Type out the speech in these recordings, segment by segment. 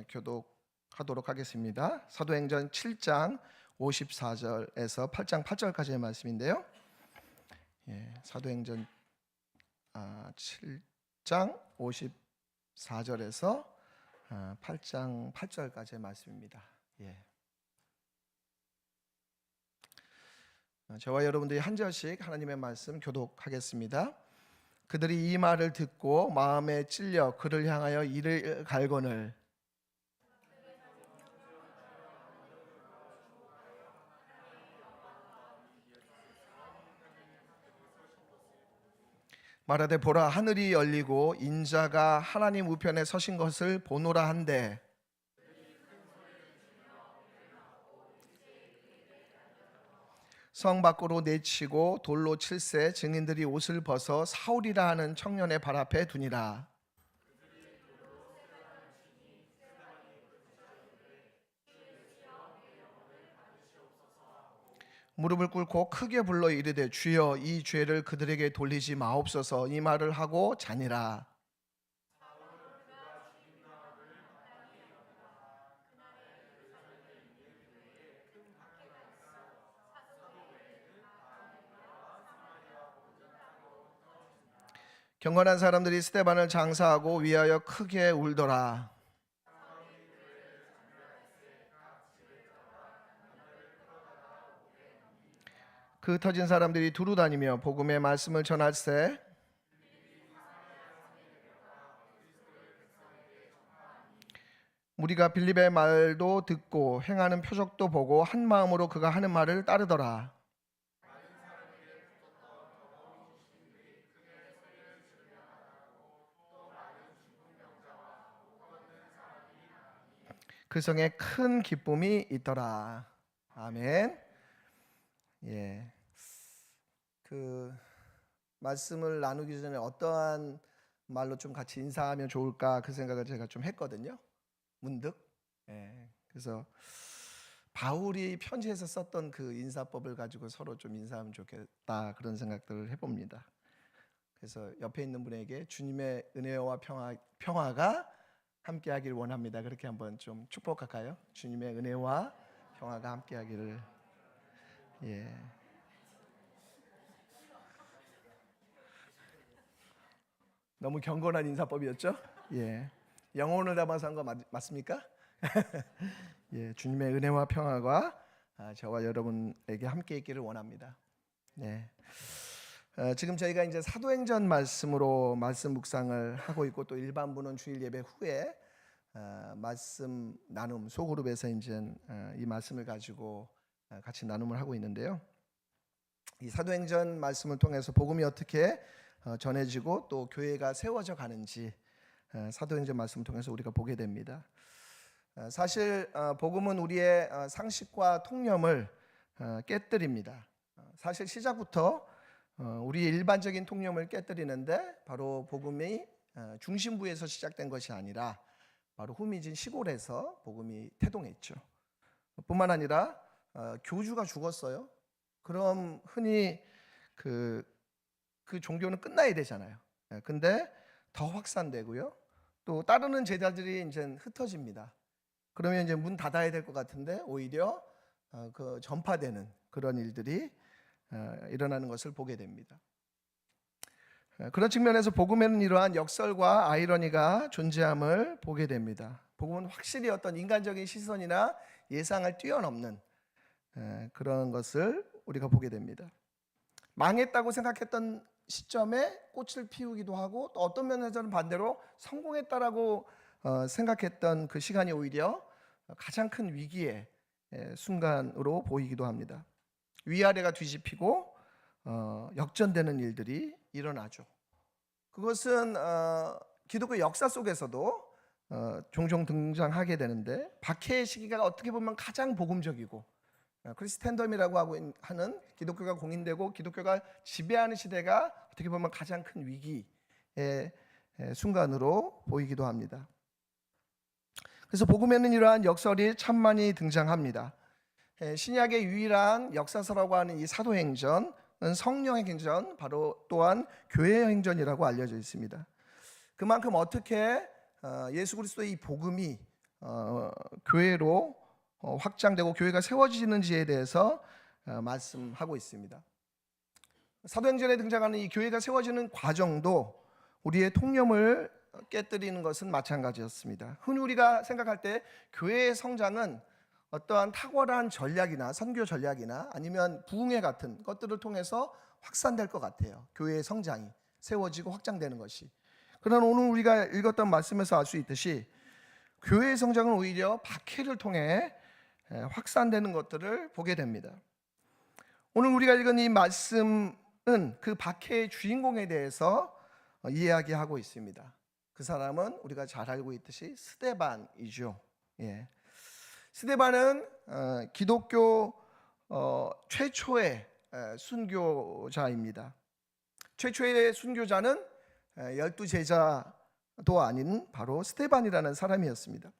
교독하도록 하겠습니다. 사도행전 7장 54절에서 8장 8절까지의 말씀인데요. 사도행전 7장 54절에서 8장 8절까지의 말씀입니다. 저와 여러분들이 한 절씩 하나님의 말씀 교독하겠습니다. 그들이 이 말을 듣고 마음에 찔려 그를 향하여 이를 갈거늘 말하되 보라, 하늘이 열리고 인자가 하나님 우편에 서신 것을 보노라 한데 성 밖으로 내치고 돌로 칠세 증인들이 옷을 벗어 사울이라 하는 청년의 발 앞에 두니라. 무릎을 꿇고 크게 불러 이르되 주여 이 죄를 그들에게 돌리지 마옵소서. 이 말을 하고 자니라. 경건한 사람들이 스데반을 장사하고 위하여 크게 울더라. 그 터진 사람들이 두루 다니며 복음의 말씀을 전할세 무리가 빌립의 말도 듣고 행하는 표적도 보고 한 마음으로 그가 하는 말을 따르더라. 그 성에 큰 기쁨이 있더라. 아멘. 그 말씀을 나누기 전에 어떠한 말로 좀 같이 인사하면 좋을까 그 생각을 제가 좀 했거든요. 문득. 그래서 바울이 편지에서 썼던 그 인사법을 가지고 서로 좀 인사하면 좋겠다 그런 생각들을 해봅니다. 그래서 옆에 있는 분에게 주님의 은혜와 평화가 함께하길 원합니다. 그렇게 한번 좀 축복할까요? 주님의 은혜와 평화가 함께하기를. 너무 경건한 인사법이었죠? 영혼을 담아서 한 거 맞습니까? 주님의 은혜와 평화가 저와 여러분에게 함께 있기를 원합니다. 지금 저희가 이제 사도행전 말씀으로 말씀 묵상을 하고 있고 또 일반부는 주일 예배 후에 말씀 나눔 소그룹에서 이제 이 말씀을 가지고 같이 나눔을 하고 있는데요. 이 사도행전 말씀을 통해서 복음이 어떻게 전해지고 또 교회가 세워져 가는지 사도행전 말씀을 통해서 우리가 보게 됩니다. 사실 복음은 우리의 상식과 통념을 깨뜨립니다. 사실 시작부터 우리의 일반적인 통념을 깨뜨리는데 바로 복음이 중심부에서 시작된 것이 아니라 바로 후미진 시골에서 복음이 태동했죠. 뿐만 아니라 교주가 죽었어요. 그럼 흔히 그 종교는 끝나야 되잖아요. 근데 더 확산되고요. 또 따르는 제자들이 이제 흩어집니다. 그러면 이제 문 닫아야 될 것 같은데 오히려 그 전파되는 그런 일들이 일어나는 것을 보게 됩니다. 그런 측면에서 복음에는 이러한 역설과 아이러니가 존재함을 보게 됩니다. 복음은 확실히 어떤 인간적인 시선이나 예상을 뛰어넘는 그런 것을 우리가 보게 됩니다. 망했다고 생각했던 시점에 꽃을 피우기도 하고 또 어떤 면에서는 반대로 성공했다라고 생각했던 그 시간이 오히려 가장 큰 위기의 순간으로 보이기도 합니다. 위아래가 뒤집히고 역전되는 일들이 일어나죠. 그것은 기독교 역사 속에서도 종종 등장하게 되는데 박해의 시기가 어떻게 보면 가장 복음적이고 크리스텐덤이라고 하는 기독교가 공인되고 기독교가 지배하는 시대가 어떻게 보면 가장 큰 위기의 순간으로 보이기도 합니다. 그래서 복음에는 이러한 역설이 참 많이 등장합니다. 신약의 유일한 역사서라고 하는 이 사도행전은 성령의 행전, 바로 또한 교회의 행전이라고 알려져 있습니다. 그만큼 어떻게 예수 그리스도의 이 복음이 교회로 확장되고 교회가 세워지는지에 대해서 말씀하고 있습니다. 사도행전에 등장하는 이 교회가 세워지는 과정도 우리의 통념을 깨뜨리는 것은 마찬가지였습니다. 흔히 우리가 생각할 때 교회의 성장은 어떠한 탁월한 전략이나 선교 전략이나 아니면 부흥회 같은 것들을 통해서 확산될 것 같아요. 교회의 성장이 세워지고 확장되는 것이. 그러나 오늘 우리가 읽었던 말씀에서 알 수 있듯이 교회의 성장은 오히려 박해를 통해 확산되는 것들을 보게 됩니다. 오늘 우리가 읽은 이 말씀은 그 박해의 주인공에 대해서 이야기하고 있습니다. 그 사람은 우리가 잘 알고 있듯이 스데반이죠. 예. 스데반은 기독교 최초의 순교자입니다. 최초의 순교자는 12제자도 아닌 바로 스데반이라는 사람이었습니다.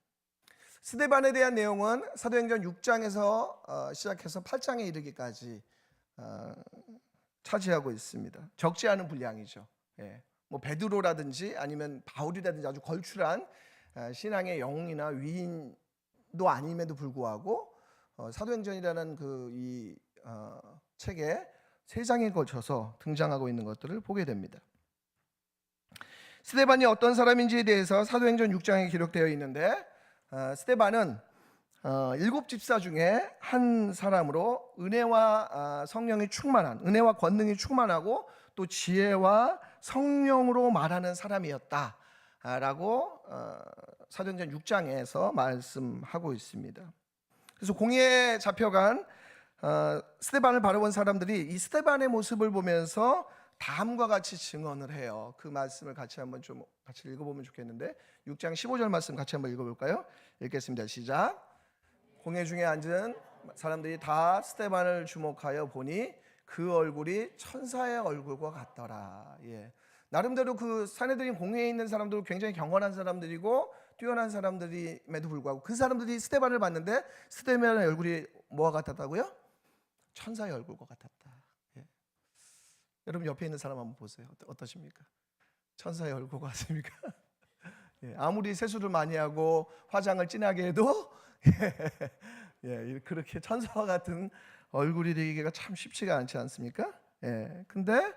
스데반에 대한 내용은 사도행전 6장에서 시작해서 8장에 이르기까지 차지하고 있습니다. 적지 않은 분량이죠. 예. 뭐 베드로라든지 아니면 바울이라든지 아주 걸출한 신앙의 영웅이나 위인도 아님에도 불구하고 사도행전이라는 이 책에 3장에 걸쳐서 등장하고 있는 것들을 보게 됩니다. 스데반이 어떤 사람인지에 대해서 사도행전 6장에 기록되어 있는데 스데반은 7집사 중에 한 사람으로 은혜와 성령이 충만한, 은혜와 권능이 충만하고 또 지혜와 성령으로 말하는 사람이었다라고 사도행전 6장에서 말씀하고 있습니다. 그래서 공의에 잡혀간 스데반을 바라본 사람들이 이 스데반의 모습을 보면서 다음과 같이 증언을 해요. 그 말씀을 같이 한번 좀 같이 읽어보면 좋겠는데 6장 15절 말씀 같이 한번 읽어볼까요? 읽겠습니다. 시작. 공회 중에 앉은 사람들이 다 스데반을 주목하여 보니 그 얼굴이 천사의 얼굴과 같더라. 예. 나름대로 그 사내들인 공회에 있는 사람들은 굉장히 경건한 사람들이고 뛰어난 사람들임에도 불구하고 그 사람들이 스데반을 봤는데 스데반의 얼굴이 뭐와 같았다고요? 천사의 얼굴과 같았다. 예. 여러분 옆에 있는 사람 한번 보세요. 어떠십니까? 천사의 얼굴 같습니까? 예. 아무리 세수를 많이 하고 화장을 진하게 해도 예, 그렇게 천사와 같은 얼굴이 되기가 참 쉽지가 않지 않습니까? 예. 근데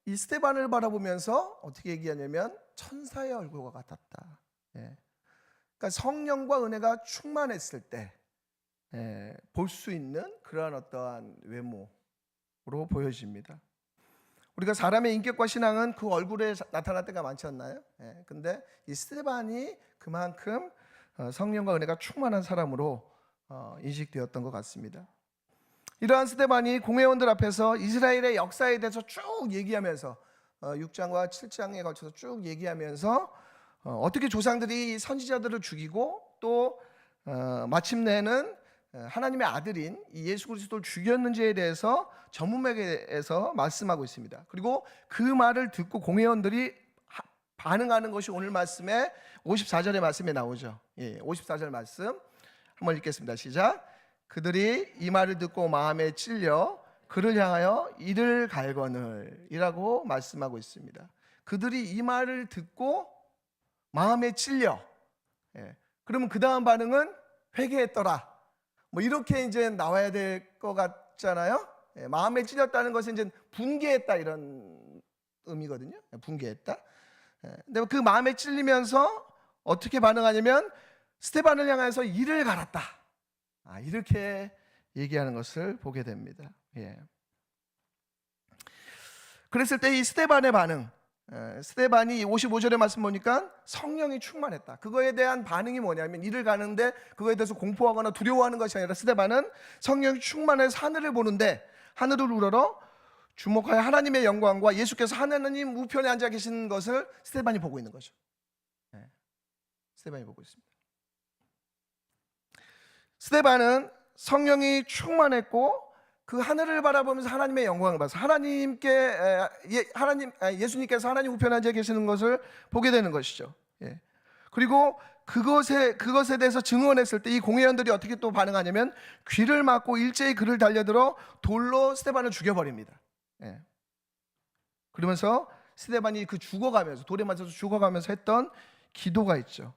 이 스데반을 바라보면서 어떻게 얘기하냐면 천사의 얼굴과 같았다. 예. 그러니까 성령과 은혜가 충만했을 때 볼 수 있는 그러한 어떠한 외모로 보여집니다. 우리가 사람의 인격과 신앙은 그 얼굴에 나타날 때가 많지 않나요? 근데 이 스데반이 그만큼 성령과 은혜가 충만한 사람으로 인식되었던 것 같습니다. 이러한 스데반이 공회원들 앞에서 이스라엘의 역사에 대해서 쭉 얘기하면서 6장과 7장에 걸쳐서 쭉 얘기하면서 어떻게 조상들이 선지자들을 죽이고 또 마침내는 하나님의 아들인 예수 그리스도를 죽였는지에 대해서 전문맥에서 말씀하고 있습니다. 그리고 그 말을 듣고 공회원들이 반응하는 것이 오늘 말씀에 54절의 말씀에 나오죠. 예, 54절 말씀 한번 읽겠습니다. 시작. 그들이 이 말을 듣고 마음에 찔려 그를 향하여 이를 갈거늘 이라고 말씀하고 있습니다. 그들이 이 말을 듣고 마음에 찔려. 예, 그러면 그 다음 반응은 회개했더라. 뭐 이렇게 이제 나와야 될 것 같잖아요. 예, 마음에 찔렸다는 것은 이제 분개했다 이런 의미거든요. 분개했다. 근데 그 마음에 찔리면서 어떻게 반응하냐면 스데반을 향해서 이를 갈았다. 이렇게 얘기하는 것을 보게 됩니다. 예. 그랬을 때 이 스데반의 반응, 스데반이 55절의 말씀 보니까 성령이 충만했다. 그거에 대한 반응이 뭐냐면 이를 가는데 그거에 대해서 공포하거나 두려워하는 것이 아니라 스데반은 성령이 충만해서 하늘을 보는데 하늘을 우러러 주목하여 하나님의 영광과 예수께서 하나님 우편에 앉아 계신 것을 스데반이 보고 있는 거죠. 스데반이 보고 있습니다. 스데반은 성령이 충만했고 그 하늘을 바라보면서 하나님의 영광을 봐서 예수님께서 하나님 우편에 앉아 계시는 것을 보게 되는 것이죠. 예. 그리고 그것에 대해서 증언했을 때 이 공회원들이 어떻게 또 반응하냐면 귀를 막고 일제히 그를 달려들어 돌로 스데반을 죽여버립니다. 예. 그러면서 스데반이 그 죽어가면서 돌에 맞아서 죽어가면서 했던 기도가 있죠.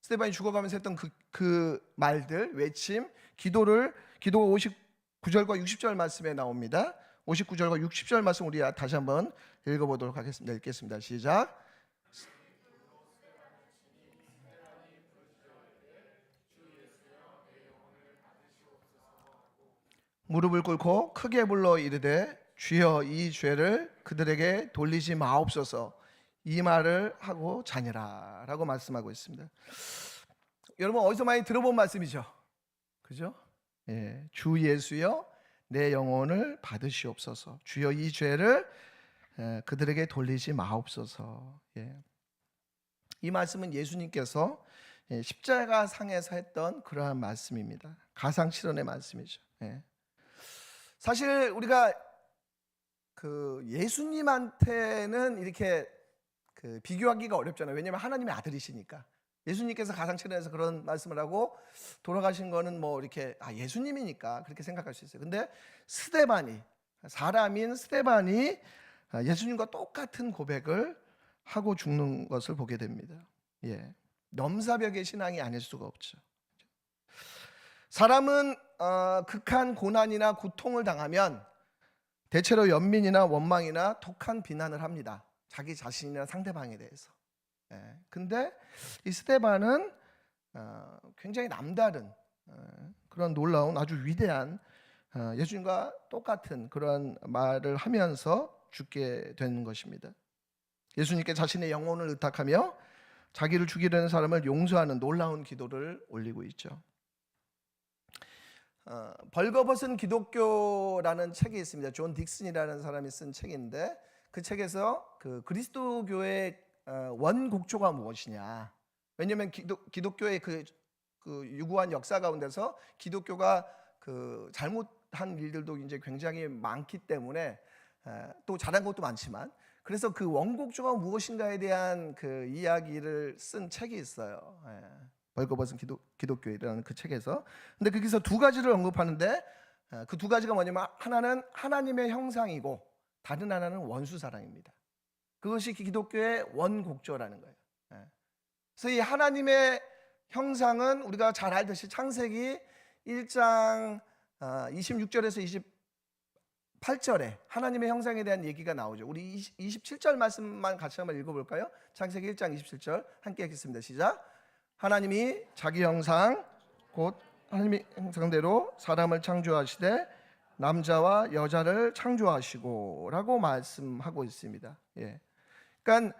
스데반이 죽어가면서 했던 그 말들, 외침, 기도가 59절과 60절 말씀에 나옵니다. 59절과 60절 말씀 우리 다시 한번 읽어보도록 하겠습니다. 읽겠습니다. 시작. 무릎을 꿇고 크게 불러 이르되 주여 이 죄를 그들에게 돌리지 마옵소서, 이 말을 하고 자니라 라고 말씀하고 있습니다. 여러분 어디서 많이 들어본 말씀이죠? 그죠? 예, 주 예수여 내 영혼을 받으시옵소서, 주여 이 죄를 그들에게 돌리지 마옵소서. 예. 이 말씀은 예수님께서 십자가 상에서 했던 그러한 말씀입니다. 가상실현의 말씀이죠. 예. 사실 우리가 그 예수님한테는 이렇게 비교하기가 어렵잖아요. 왜냐하면 하나님의 아들이시니까. 예수님께서 가상실현에서 그런 말씀을 하고 돌아가신 거는 뭐 이렇게 예수님이니까 그렇게 생각할 수 있어요. 근데 사람인 스데반이 예수님과 똑같은 고백을 하고 죽는 것을 보게 됩니다. 예. 넘사벽의 신앙이 아닐 수가 없죠. 사람은 극한 고난이나 고통을 당하면 대체로 연민이나 원망이나 독한 비난을 합니다. 자기 자신이나 상대방에 대해서. 근데 이 스데반은 굉장히 남다른 그런 놀라운 아주 위대한 예수님과 똑같은 그런 말을 하면서 죽게 되는 것입니다. 예수님께 자신의 영혼을 의탁하며 자기를 죽이려는 사람을 용서하는 놀라운 기도를 올리고 있죠. 벌거벗은 기독교라는 책이 있습니다. 존 딕슨이라는 사람이 쓴 책인데 그 책에서 그 그리스도교의 원곡조가 무엇이냐. 왜냐하면 기독교의 그 유구한 역사 가운데서 기독교가 그 잘못한 일들도 이제 굉장히 많기 때문에 또 잘한 것도 많지만, 그래서 그 원곡조가 무엇인가에 대한 그 이야기를 쓴 책이 있어요. 벌거벗은 기독교이라는 그 책에서. 근데 거기서 두 가지를 언급하는데 그 두 가지가 뭐냐면 하나는 하나님의 형상이고 다른 하나는 원수사랑입니다. 그것이 기독교의 원곡조라는 거예요. 그래서 이 하나님의 형상은 우리가 잘 알듯이 창세기 1장 26절에서 28절에 하나님의 형상에 대한 얘기가 나오죠. 우리 27절 말씀만 같이 한번 읽어볼까요? 창세기 1장 27절 함께 읽겠습니다. 시작. 하나님이 자기 형상 곧 하나님의 형상대로 사람을 창조하시되 남자와 여자를 창조하시고 라고 말씀하고 있습니다. 예. 그러니까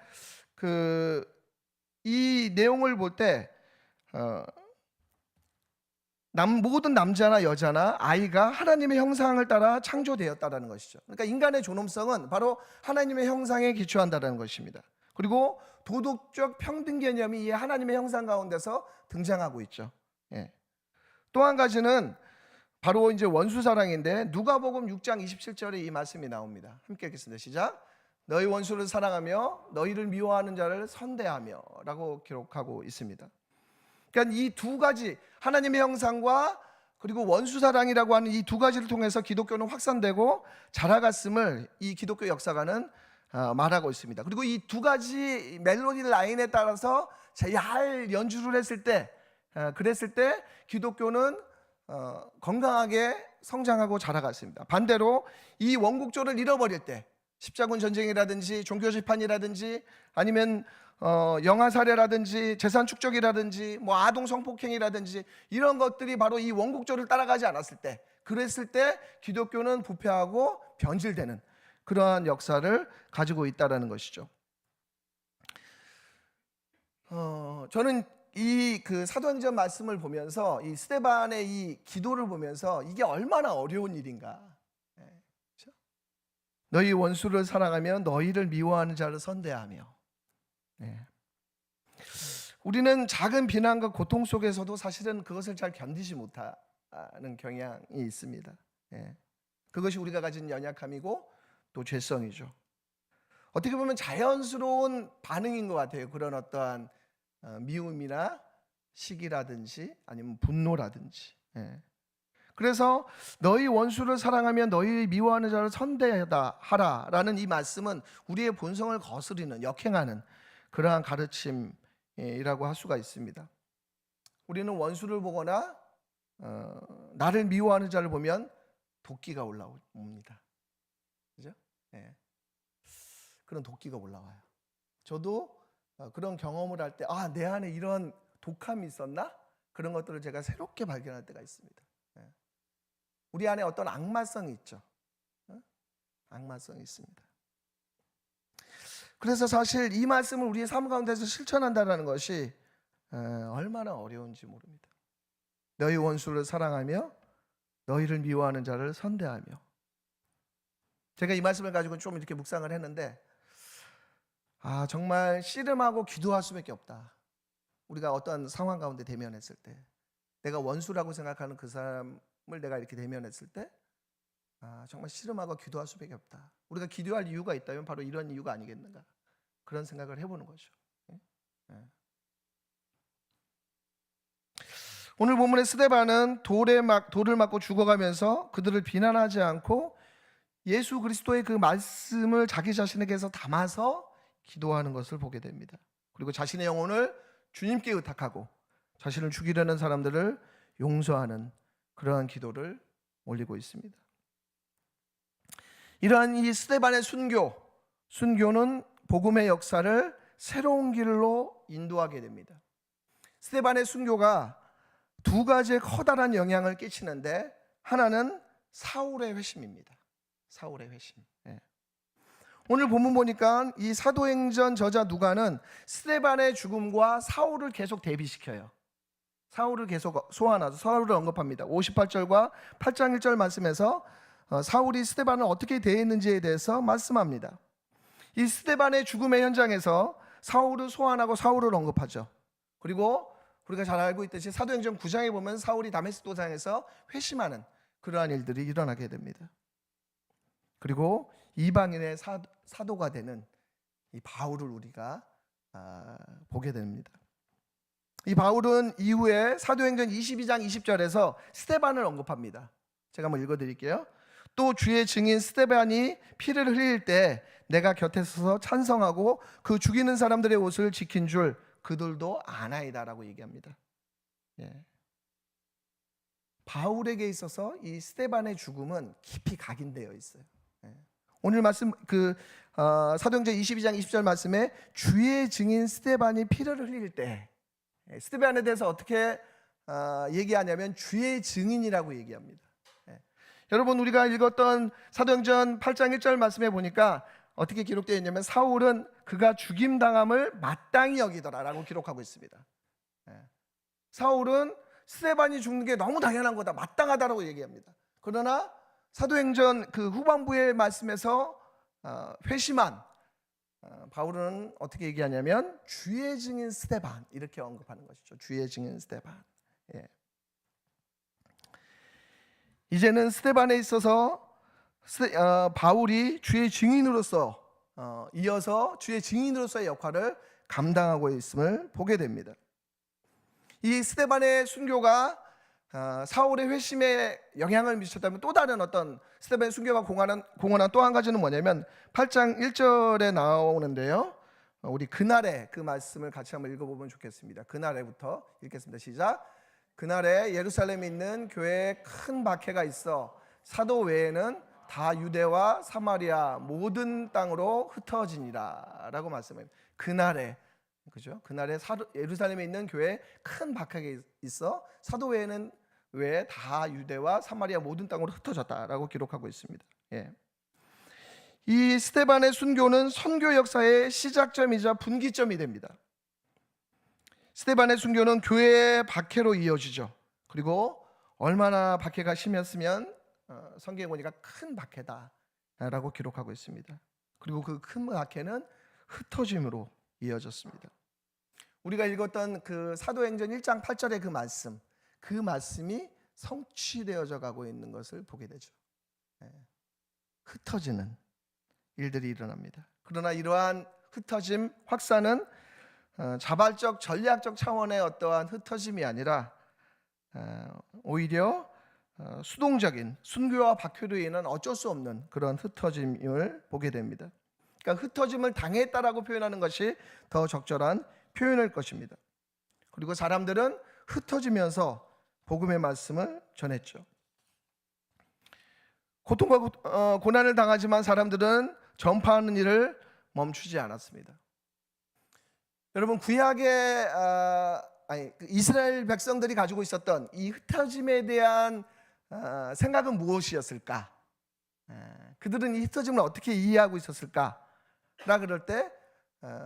이 내용을 볼 때 모든 남자나 여자나 아이가 하나님의 형상을 따라 창조되었다는 것이죠. 그러니까 인간의 존엄성은 바로 하나님의 형상에 기초한다는 것입니다. 그리고 도덕적 평등 개념이 이 하나님의 형상 가운데서 등장하고 있죠. 예. 또 한 가지는 바로 이제 원수사랑인데 누가복음 6장 27절에 이 말씀이 나옵니다. 함께 읽겠습니다. 시작. 너희 원수를 사랑하며 너희를 미워하는 자를 선대하며 라고 기록하고 있습니다. 그러니까 이 두 가지, 하나님의 형상과 그리고 원수사랑이라고 하는 이 두 가지를 통해서 기독교는 확산되고 자라갔음을 이 기독교 역사가는 말하고 있습니다. 그리고 이 두 가지 멜로디 라인에 따라서 잘 연주를 했을 때, 그랬을 때 기독교는 건강하게 성장하고 자라갔습니다. 반대로 이 원곡조를 잃어버릴 때, 십자군 전쟁이라든지 종교 재판이라든지 아니면 영아살해라든지 재산 축적이라든지 뭐 아동 성폭행이라든지 이런 것들이 바로 이 원곡조를 따라가지 않았을 때, 그랬을 때 기독교는 부패하고 변질되는 그러한 역사를 가지고 있다라는 것이죠. 저는 이 사도행전 말씀을 보면서 이 스데반의 이 기도를 보면서 이게 얼마나 어려운 일인가. 그렇죠? 너희 원수를 사랑하며 너희를 미워하는 자를 선대하며. 우리는 작은 비난과 고통 속에서도 사실은 그것을 잘 견디지 못하는 경향이 있습니다. 그것이 우리가 가진 연약함이고 또 죄성이죠. 어떻게 보면 자연스러운 반응인 것 같아요. 그런 어떠한 미움이나 시기라든지 아니면 분노라든지. 그래서 너희 원수를 사랑하며 너희 미워하는 자를 선대하라라는 이 말씀은 우리의 본성을 거스리는, 역행하는 그러한 가르침이라고 할 수가 있습니다. 우리는 원수를 보거나 나를 미워하는 자를 보면 도끼가 올라옵니다. 그죠? 예. 그런 도끼가 올라와요. 저도 그런 경험을 할 때, 내 안에 이런 독함이 있었나? 그런 것들을 제가 새롭게 발견할 때가 있습니다. 예. 우리 안에 어떤 악마성이 있죠. 악마성이 있습니다. 그래서 사실 이 말씀을 우리의 삶 가운데서 실천한다는 것이 얼마나 어려운지 모릅니다. 너희 원수를 사랑하며 너희를 미워하는 자를 선대하며. 제가 이 말씀을 가지고 좀 이렇게 묵상을 했는데 정말 씨름하고 기도할 수밖에 없다. 우리가 어떤 상황 가운데 대면했을 때, 내가 원수라고 생각하는 그 사람을 내가 이렇게 대면했을 때 정말 씨름하고 기도할 수밖에 없다. 우리가 기도할 이유가 있다면 바로 이런 이유가 아니겠는가, 그런 생각을 해보는 거죠. 오늘 본문의 스데반은 돌을 맞고 죽어가면서 그들을 비난하지 않고 예수 그리스도의 그 말씀을 자기 자신에게서 담아서 기도하는 것을 보게 됩니다. 그리고 자신의 영혼을 주님께 의탁하고 자신을 죽이려는 사람들을 용서하는 그러한 기도를 올리고 있습니다. 이러한 이 스데반의 순교는 복음의 역사를 새로운 길로 인도하게 됩니다. 스데반의 순교가 두 가지의 커다란 영향을 끼치는데, 하나는 사울의 회심입니다. 사울의 회심. 오늘 본문 보니까 이 사도행전 저자 누가는 스데반의 죽음과 사울을 계속 대비시켜요. 사울을 계속 소환하서 사울을 언급합니다. 58절과 8장 1절 말씀에서 사울이 스데반을 어떻게 대했는지에 대해서 말씀합니다. 이 스데반의 죽음의 현장에서 사울을 소환하고 사울을 언급하죠. 그리고 우리가 잘 알고 있듯이 사도행전 9장에 보면 사울이 다메섹 도상에서 회심하는 그러한 일들이 일어나게 됩니다. 그리고 이방인의 사도가 되는 이 바울을 우리가 보게 됩니다. 이 바울은 이후에 사도행전 22장 20절에서 스데반을 언급합니다. 제가 한번 읽어드릴게요. 또 주의 증인 스데반이 피를 흘릴 때 내가 곁에 서서 찬성하고 그 죽이는 사람들의 옷을 지킨 줄 그들도 아나이다라고 얘기합니다. 바울에게 있어서 이 스데반의 죽음은 깊이 각인되어 있어요. 오늘 말씀 사도행전 22장 20절 말씀에 주의 증인 스데반이 피를 흘릴 때, 스데반에 대해서 어떻게 얘기하냐면 주의 증인이라고 얘기합니다. 여러분, 우리가 읽었던 사도행전 8장 1절 말씀에 보니까 어떻게 기록되어 있냐면 사울은 그가 죽임당함을 마땅히 여기더라라고 기록하고 있습니다. 사울은 스데반이 죽는 게 너무 당연한 거다, 마땅하다라고 얘기합니다. 그러나 사도행전 그 후반부의 말씀에서 회심한 바울은 어떻게 얘기하냐면 주의 증인 스데반, 이렇게 언급하는 것이죠. 주의 증인 스데반. 이제는 스데반에 있어서 바울이 주의 증인으로서 이어서 주의 증인으로서의 역할을 감당하고 있음을 보게 됩니다. 이 스데반의 순교가 사울의 회심에 영향을 미쳤다면, 또 다른 어떤 스데반의 순교가 공헌한 또 한 가지는 뭐냐면 8장 1절에 나오는데요, 우리 그날의 그 말씀을 같이 한번 읽어보면 좋겠습니다. 그날에부터 읽겠습니다. 시작. 그날에 예루살렘에 있는 교회에 큰 박해가 있어 사도 외에는 다 유대와 사마리아 모든 땅으로 흩어지니라 라고 말씀합니다. 그날에, 그죠? 그날에 예루살렘에 있는 교회에 큰 박해가 있어 사도 외에는 다 유대와 사마리아 모든 땅으로 흩어졌다라고 기록하고 있습니다. 이 스데반의 순교는 선교 역사의 시작점이자 분기점이 됩니다. 스데반의 순교는 교회의 박해로 이어지죠. 그리고 얼마나 박해가 심했으면 성경에 보니까 큰 박해다라고 기록하고 있습니다. 그리고 그 큰 박해는 흩어짐으로 이어졌습니다. 우리가 읽었던 그 사도행전 1장 8절의 그 말씀이 성취되어져 가고 있는 것을 보게 되죠. 흩어지는 일들이 일어납니다. 그러나 이러한 흩어짐, 확산은 자발적, 전략적 차원의 어떠한 흩어짐이 아니라 오히려 수동적인 순교와 박해로 인한 어쩔 수 없는 그런 흩어짐을 보게 됩니다. 그러니까 흩어짐을 당했다라고 표현하는 것이 더 적절한 표현일 것입니다. 그리고 사람들은 흩어지면서 복음의 말씀을 전했죠. 고통과 고난을 당하지만 사람들은 전파하는 일을 멈추지 않았습니다. 여러분, 구약의 이스라엘 백성들이 가지고 있었던 이 흩어짐에 대한 생각은 무엇이었을까? 그들은 이 흩어짐을 어떻게 이해하고 있었을까? 라 그럴 때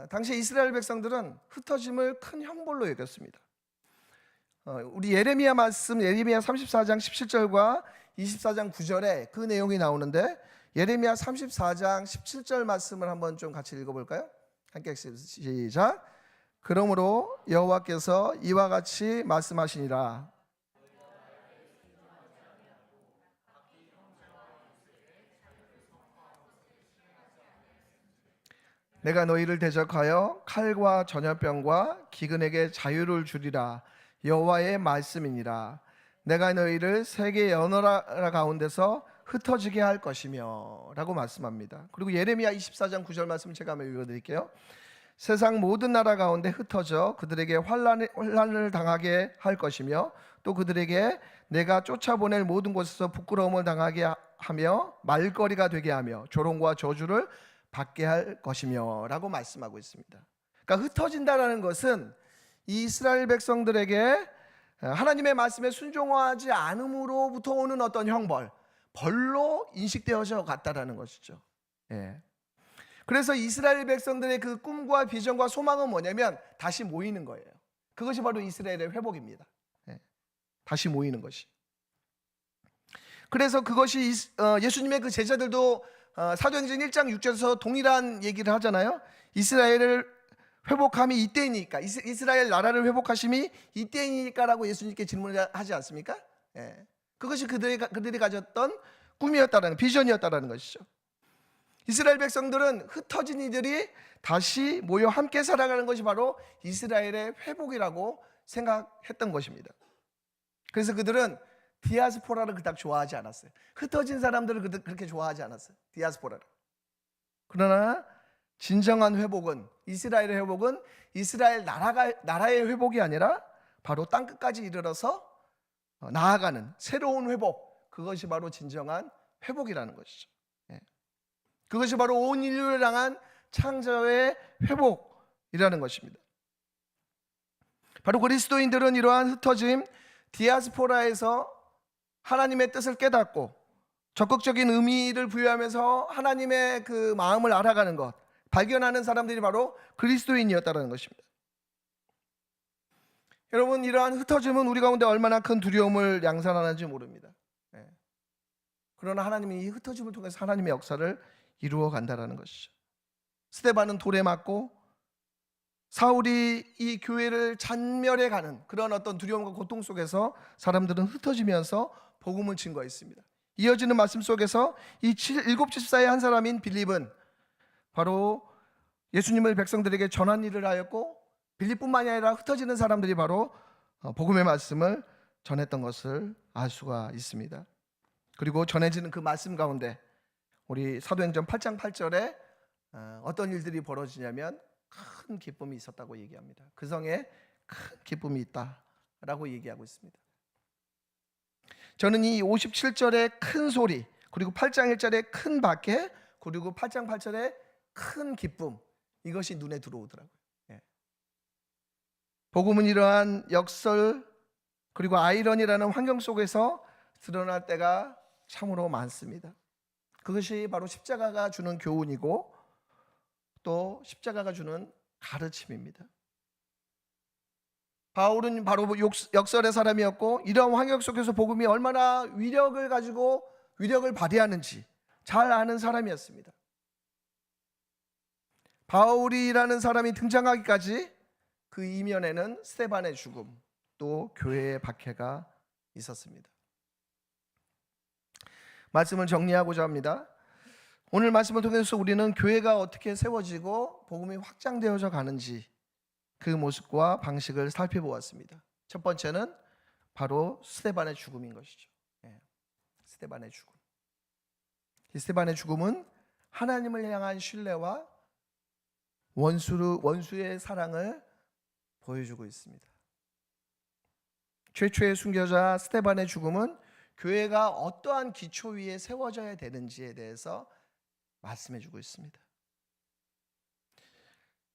당시 이스라엘 백성들은 흩어짐을 큰 형벌로 여겼습니다. 우리 예레미야 말씀, 예레미야 34장 17절과 24장 9절에 그 내용이 나오는데, 예레미야 34장 17절 말씀을 한번 좀 같이 읽어볼까요? 함께 시작. 그러므로 여호와께서 이와 같이 말씀하시니라. 내가 너희를 대적하여 칼과 전염병과 기근에게 자유를 주리라. 여호와의 말씀이니라. 내가 너희를 세계 여러 나라 가운데서 흩어지게 할 것이며 라고 말씀합니다. 그리고 예레미야 24장 9절 말씀 제가 한번 읽어드릴게요. 세상 모든 나라 가운데 흩어져 그들에게 환난을 당하게 할 것이며, 또 그들에게 내가 쫓아보낼 모든 곳에서 부끄러움을 당하게 하며 말거리가 되게 하며 조롱과 저주를 받게 할 것이며 라고 말씀하고 있습니다. 그러니까 흩어진다라는 것은 이스라엘 백성들에게 하나님의 말씀에 순종하지 않음으로부터 오는 어떤 형벌, 벌로 인식되어져 갔다라는 것이죠. 그래서 이스라엘 백성들의 그 꿈과 비전과 소망은 뭐냐면 다시 모이는 거예요. 그것이 바로 이스라엘의 회복입니다. 다시 모이는 것이. 그래서 그것이 예수님의 그 제자들도 사도행전 1장 6절에서 동일한 얘기를 하잖아요. 이스라엘을 회복함이 이때이니까, 이스라엘 나라를 회복하심이 이때이니까라고 예수님께 질문을 하지 않습니까? 그것이 그들이 가졌던 꿈이었다라는, 비전이었다라는 것이죠. 이스라엘 백성들은 흩어진 이들이 다시 모여 함께 살아가는 것이 바로 이스라엘의 회복이라고 생각했던 것입니다. 그래서 그들은 디아스포라를 그닥 좋아하지 않았어요. 흩어진 사람들을 그렇게 좋아하지 않았어요. 디아스포라를. 그러나 진정한 회복은, 이스라엘의 회복은 이스라엘 나라의 회복이 아니라 바로 땅끝까지 이르러서 나아가는 새로운 회복, 그것이 바로 진정한 회복이라는 것이죠. 그것이 바로 온 인류를 향한 창조의 회복이라는 것입니다. 바로 그리스도인들은 이러한 흩어짐, 디아스포라에서 하나님의 뜻을 깨닫고 적극적인 의미를 부여하면서 하나님의 그 마음을 알아가는 것, 발견하는 사람들이 바로 그리스도인이었다는 것입니다. 여러분, 이러한 흩어짐은 우리 가운데 얼마나 큰 두려움을 양산하는지 모릅니다. 그러나 하나님이 이 흩어짐을 통해서 하나님의 역사를 이루어 간다는 것이죠. 스데반은 돌에 맞고 사울이 이 교회를 잔멸해 가는 그런 어떤 두려움과 고통 속에서 사람들은 흩어지면서 복음을 증거했습니다. 이어지는 말씀 속에서 이 7집사의 한 사람인 빌립은 바로 예수님을 백성들에게 전한 일을 하였고, 빌립뿐만이 아니라 흩어지는 사람들이 바로 복음의 말씀을 전했던 것을 알 수가 있습니다. 그리고 전해지는 그 말씀 가운데 우리 사도행전 8장 8절에 어떤 일들이 벌어지냐면 큰 기쁨이 있었다고 얘기합니다. 그 성에 큰 기쁨이 있다라고 얘기하고 있습니다. 저는 이 57절의 큰 소리, 그리고 8장 1절의 큰 박해, 그리고 8장 8절의 큰 기쁨, 이것이 눈에 들어오더라고요. 복음은 이러한 역설 그리고 아이러니라는 환경 속에서 드러날 때가 참으로 많습니다. 그것이 바로 십자가가 주는 교훈이고 또 십자가가 주는 가르침입니다. 바울은 바로 역설의 사람이었고, 이러한 환경 속에서 복음이 얼마나 위력을 가지고 위력을 발휘하는지 잘 아는 사람이었습니다. 바울이라는 사람이 등장하기까지 그 이면에는 스데반의 죽음, 또 교회의 박해가 있었습니다. 말씀을 정리하고자 합니다. 오늘 말씀을 통해서 우리는 교회가 어떻게 세워지고 복음이 확장되어져 가는지 그 모습과 방식을 살펴보았습니다. 첫 번째는 바로 스데반의 죽음인 것이죠. 스데반의 죽음. 이 스데반의 죽음은 하나님을 향한 신뢰와 원수의 사랑을 보여주고 있습니다. 최초의 순교자 스데반의 죽음은 교회가 어떠한 기초 위에 세워져야 되는지에 대해서 말씀해 주고 있습니다.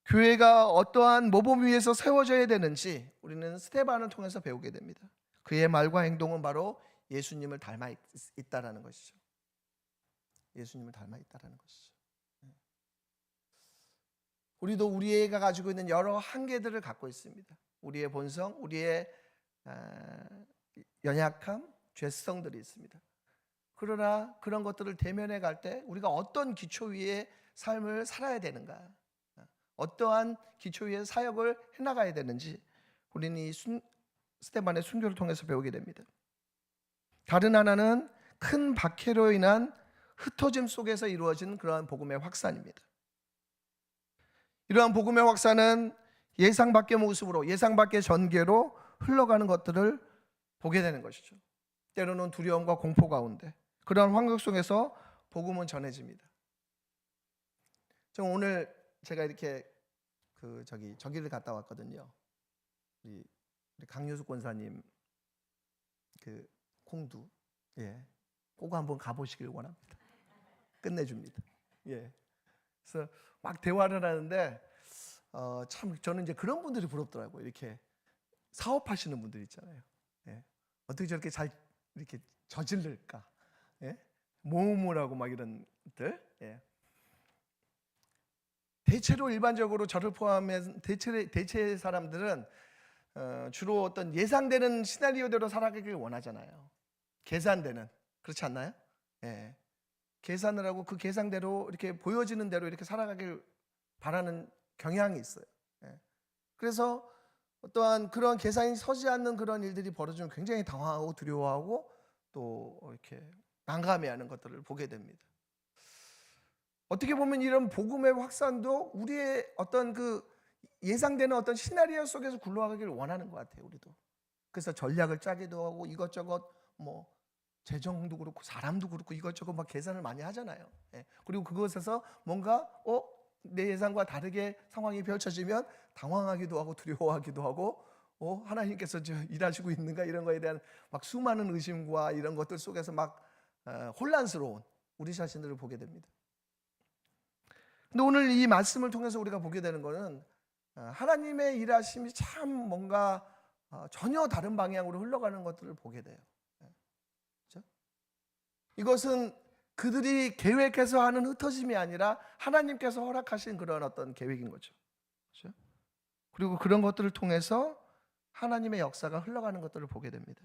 교회가 어떠한 모범 위에서 세워져야 되는지 우리는 스데반을 통해서 배우게 됩니다. 그의 말과 행동은 바로 예수님을 닮아 있다라는 것이죠. 예수님을 닮아 있다라는 것이죠. 우리도 우리가 가지고 있는 여러 한계들을 갖고 있습니다. 우리의 본성, 우리의 연약함, 죄성들이 있습니다. 그러나 그런 것들을 대면해 갈 때 우리가 어떤 기초 위에 삶을 살아야 되는가, 어떠한 기초 위에 사역을 해나가야 되는지 우리는 이 스데반의 순교를 통해서 배우게 됩니다. 다른 하나는 큰 박해로 인한 흩어짐 속에서 이루어진 그러한 복음의 확산입니다. 이러한 복음의 확산은 예상 밖의 모습으로, 예상 밖의 전개로 흘러가는 것들을 보게 되는 것이죠. 때로는 두려움과 공포 가운데 그러한 환경 속에서 복음은 전해집니다. 오늘 제가 이렇게 저기를 갔다 왔거든요. 우리 강효숙 권사님 콩두, 꼭 한번 가보시길 원합니다. 끝내줍니다. 그래서 막 대화를 하는데 참 저는 이제 그런 분들이 부럽더라고요. 이렇게 사업하시는 분들 있잖아요. 어떻게 저렇게 잘 이렇게 저질를까? 모험을 하고 막 이런 것들. 대체로 일반적으로 저를 포함해서 대체 사람들은 주로 어떤 예상되는 시나리오대로 살아가길 원하잖아요. 계산되는, 그렇지 않나요? 계산을 하고 그 계산대로 이렇게 보여지는 대로 이렇게 살아가길 바라는 경향이 있어요. 그래서 어떠한 그런 계산이 서지 않는 그런 일들이 벌어지면 굉장히 당황하고 두려워하고 또 이렇게 난감해하는 것들을 보게 됩니다. 어떻게 보면 이런 복음의 확산도 우리의 어떤 그 예상되는 어떤 시나리오 속에서 굴러가기를 원하는 것 같아요. 우리도. 그래서 전략을 짜기도 하고 이것저것 뭐 재정도 그렇고 사람도 그렇고 이것저것 막 계산을 많이 하잖아요. 그리고 그것에서 뭔가 내 예상과 다르게 상황이 펼쳐지면 당황하기도 하고 두려워하기도 하고 하나님께서 일하시고 있는가 이런 거에 대한 막 수많은 의심과 이런 것들 속에서 막 혼란스러운 우리 자신들을 보게 됩니다. 근데 오늘 이 말씀을 통해서 우리가 보게 되는 것은 하나님의 일하심이 참 뭔가 전혀 다른 방향으로 흘러가는 것들을 보게 돼요. 그렇죠? 이것은 그들이 계획해서 하는 흩어짐이 아니라 하나님께서 허락하신 그런 어떤 계획인 거죠. 그렇죠? 그리고 그런 것들을 통해서 하나님의 역사가 흘러가는 것들을 보게 됩니다.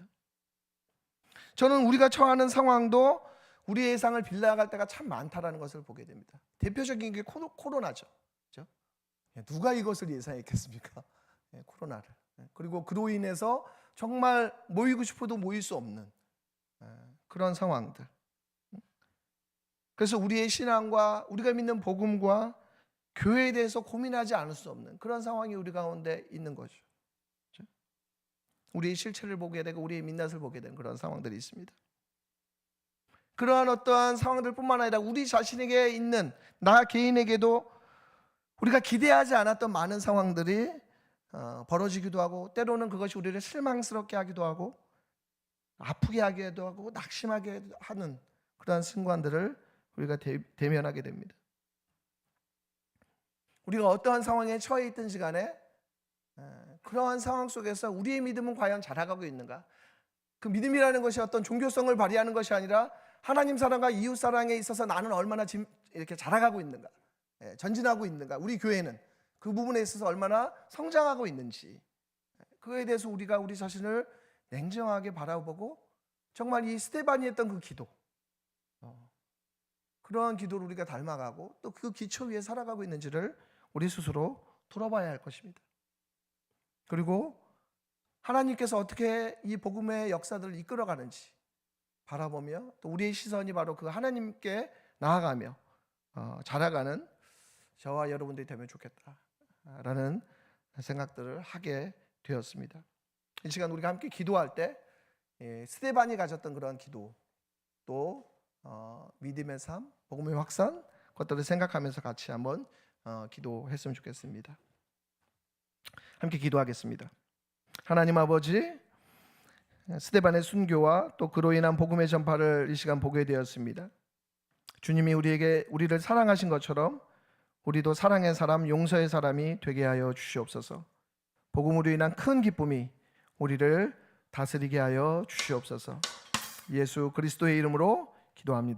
저는 우리가 처하는 상황도 우리의 예상을 빗나갈 때가 참 많다라는 것을 보게 됩니다. 대표적인 게 코로나죠. 그렇죠? 누가 이것을 예상했겠습니까? 코로나를. 그리고 그로 인해서 정말 모이고 싶어도 모일 수 없는 그런 상황들. 그래서 우리의 신앙과 우리가 믿는 복음과 교회에 대해서 고민하지 않을 수 없는 그런 상황이 우리 가운데 있는 거죠. 그렇죠? 우리의 실체를 보게 되고 우리의 민낯을 보게 되는 그런 상황들이 있습니다. 그러한 어떠한 상황들뿐만 아니라 우리 자신에게 있는 나 개인에게도 우리가 기대하지 않았던 많은 상황들이 벌어지기도 하고 때로는 그것이 우리를 실망스럽게 하기도 하고 아프게 하기도 하고 낙심하게 하는 그러한 순간들을 우리가 대면하게 됩니다. 우리가 어떠한 상황에 처해 있든지 간에 그러한 상황 속에서 우리의 믿음은 과연 자라가고 있는가? 그 믿음이라는 것이 어떤 종교성을 발휘하는 것이 아니라 하나님 사랑과 이웃 사랑에 있어서 나는 얼마나 이렇게 자라가고 있는가, 전진하고 있는가, 우리 교회는 그 부분에 있어서 얼마나 성장하고 있는지 그거에 대해서 우리가 우리 자신을 냉정하게 바라보고 정말 이 스데반이 했던 그 기도, 그러한 기도를 우리가 닮아가고 또 그 기초 위에 살아가고 있는지를 우리 스스로 돌아봐야 할 것입니다. 그리고 하나님께서 어떻게 이 복음의 역사들을 이끌어가는지 바라보며 또 우리의 시선이 바로 그 하나님께 나아가며 자라가는 저와 여러분들이 되면 좋겠다라는 생각들을 하게 되었습니다. 이 시간 우리가 함께 기도할 때 스데반이 가졌던 그런 기도 또 믿음의 삶, 복음의 확산 것들을 생각하면서 같이 한번 기도했으면 좋겠습니다. 함께 기도하겠습니다. 하나님 아버지, 스데반의 순교와 또 그로 인한 복음의 전파를 이 시간 보게 되었습니다. 주님이 우리를 사랑하신 것처럼 우리도 사랑의 사람, 용서의 사람이 되게 하여 주시옵소서. 복음으로 인한 큰 기쁨이 우리를 다스리게 하여 주시옵소서. 예수 그리스도의 이름으로 기도합니다.